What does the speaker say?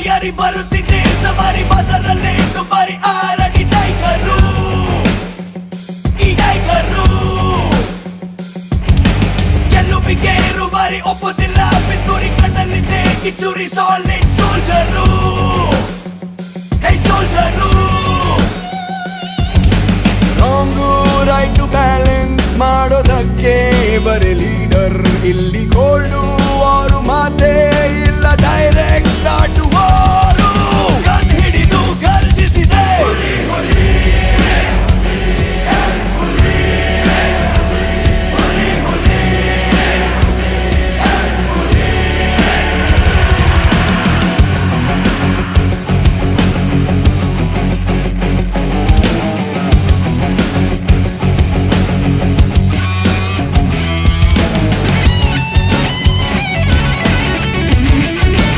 ತಯಾರಿ ಬರುತ್ತಿದೆ ಸವಾರಿ ಬಜಾರಲ್ಲೇ ದುಬಾರಿ ಆರಡಿ ಟೈಗರು ಈ ಟೈಗರು ಗೆಲ್ಲುವಿಗೆ ರುಬಾರಿ ಒಪ್ಪುತ್ತಿಲ್ಲ ಪಿತೂರಿ ಕಣ್ಣಲ್ಲಿದೆ ಕಿಚ್ಚೂರಿ ಸಾಲಿಡ್ ಸೋಲ್ಜರು ಹೇ ಸೋಲ್ಜರು ರಾಂಗು ರೈಟ್ ಬ್ಯಾಲೆನ್ಸ್ ಮಾಡೋದಕ್ಕೆ ಬರೀ ಲೀಡರ್ ಇಲ್ಲಿ ಗೋಲ್ಡು ಅವರು ಮಾತೇ ಇಲ್ಲ